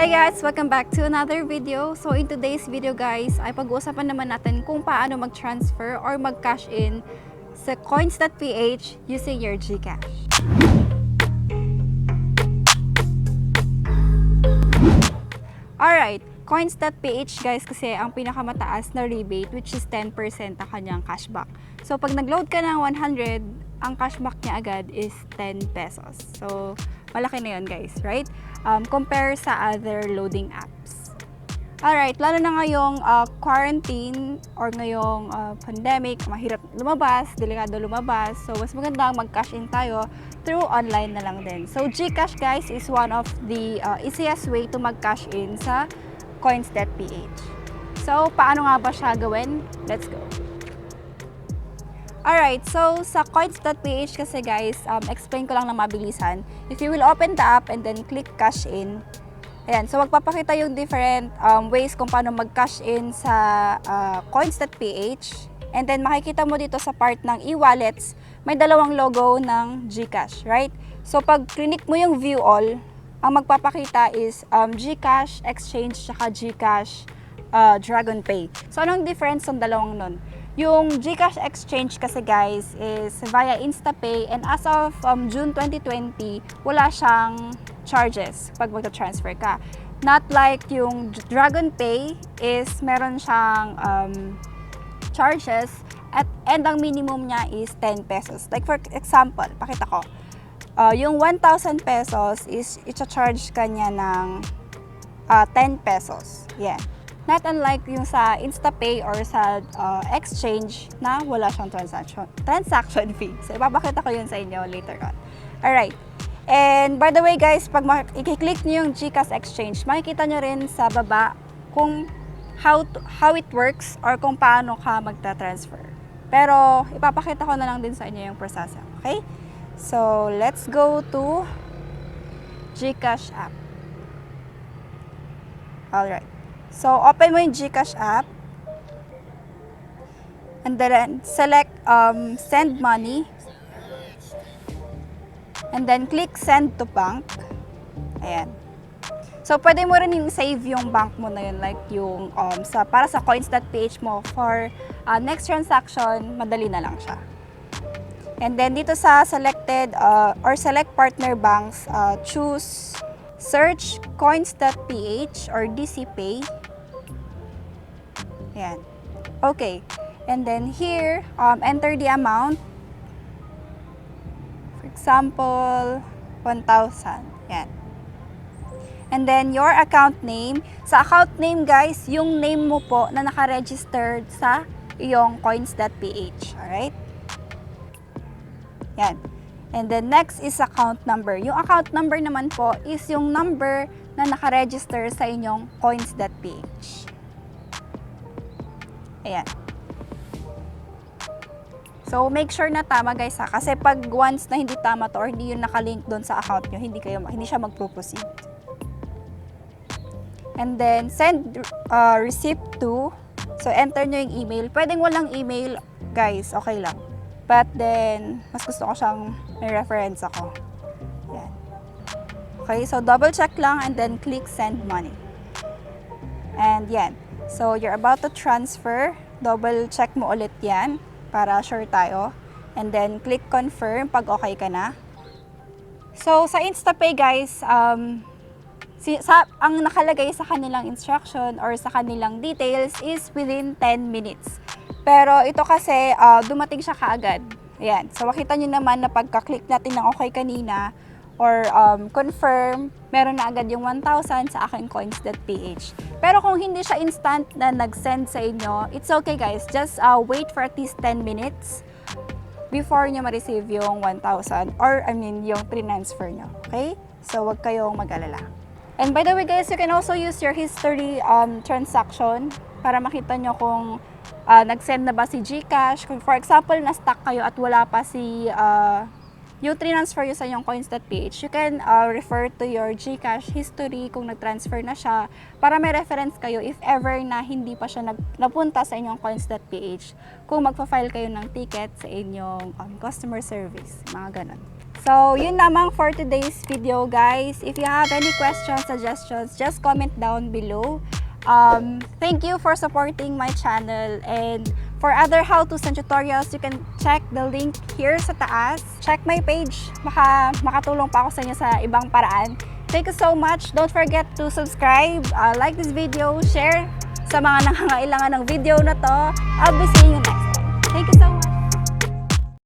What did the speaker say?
Hey guys! Welcome back to another video. So in today's video guys, ay pag-uusapan naman natin kung paano mag-transfer or mag-cash in sa Coins.Ph using your GCash. Alright, Coins.Ph guys kasi ang pinakamataas na rebate which is 10% ang kanyang cashback. So pag nag-load ka ng 100, ang cashback niya agad is 10 pesos. So malaki na yun guys, right? Compare sa other loading apps. Alright, lalo na ngayong quarantine or ngayong pandemic, mahirap lumabas, delikado lumabas. So mas magandang mag-cash in tayo through online na lang din. So GCash guys is one of the easiest way to mag-cash in sa Coins.Ph. So paano nga ba siya gawin? Let's go! Alright, so sa Coins.Ph kasi guys, explain ko lang na mabilisan. If you will open the app and then click cash in, ayan, so magpapakita yung different ways kung paano mag-cash in sa Coins.Ph. And then makikita mo dito sa part ng e-wallets, may dalawang logo ng GCash, right? So pag click mo yung view all, ang magpapakita is GCash Exchange saka GCash Dragon Pay. So anong difference ng dalawang nun? Yung GCash Exchange kasi guys is via InstaPay and as of June 2020, wala siyang charges pag magta-transfer ka. Not like yung Dragon Pay is meron siyang charges and ang minimum niya is 10 pesos. Like for example, pakita ko. Yung 1,000 pesos is i-charge ka niya ng 10 pesos. Yeah. Not unlike yung sa InstaPay or sa exchange na wala siyang transaction fee. So, ipapakita ko yun sa inyo later on. Alright. And by the way guys, pag i-click nyo yung GCash Exchange, makikita nyo rin sa baba kung how it works or kung paano ka magta-transfer. Pero, ipapakita ko na lang din sa inyo yung proseso. Okay? So, let's go to GCash App. Alright. So, open mo yung GCash app. And then, select send money. And then, click send to bank. Ayan. So, pwede mo rin yung save yung bank mo na yun. Like yung, para sa Coins.Ph mo for next transaction, madali na lang siya. And then, dito sa selected or select partner banks, choose search Coins.Ph or DCPay. Ayan. Okay. And then here, enter the amount. For example, 1,000. Ayan. And then your account name. Sa account name guys, yung name mo po na naka-registered sa iyong Coins.Ph. Alright? Ayan. And then next is account number. Yung account number naman po is yung number na naka-register sa inyong Coins.Ph. Ayan. So, make sure na tama guys ha. Kasi pag once na hindi tama to or hindi yun nakalink doon sa account nyo, hindi siya mag-proceed. And then, send receipt to. So, enter nyo yung email. Pwedeng walang email guys, okay lang. But then, mas gusto ko siyang may reference ako. Yan. Okay, so double check lang and then click send money. And yan. So, you're about to transfer. Double check mo ulit yan para sure tayo. And then, click confirm pag okay ka na. So, sa InstaPay guys, ang nakalagay sa kanilang instruction or sa kanilang details is within 10 minutes. Pero ito kasi, dumating siya kaagad. Ayan. So, makita nyo naman na pagka-click natin ng okay kanina or confirm, meron na agad yung 1,000 sa aking Coins.Ph. Pero kung hindi siya instant na nag-send sa inyo, it's okay guys. Just wait for at least 10 minutes before nyo ma-receive yung 1,000 or yung transfer nyo. Okay? So, wag kayong mag-alala. And by the way guys, you can also use your history transaction para makita nyo kung nag-send na ba si GCash. Kung for example, na-stuck kayo at wala pa si yung transfer nyo sa inyong Coins.Ph, you can refer to your GCash history kung nag-transfer na siya para may reference kayo if ever na hindi pa siya napunta sa inyong Coins.Ph kung magpa-file kayo ng ticket sa inyong customer service, mga ganon. So, yun lamang for today's video, guys. If you have any questions, suggestions, just comment down below. Thank you for supporting my channel, and for other how-tos and tutorials, you can check the link here sa taas. Check my page, baka makatulong pa ako sa inyo sa ibang paraan. Thank you so much. Don't forget to subscribe, like this video, share sa mga nangangailangan ng video na to. I'll be seeing you next time. Thank you so much.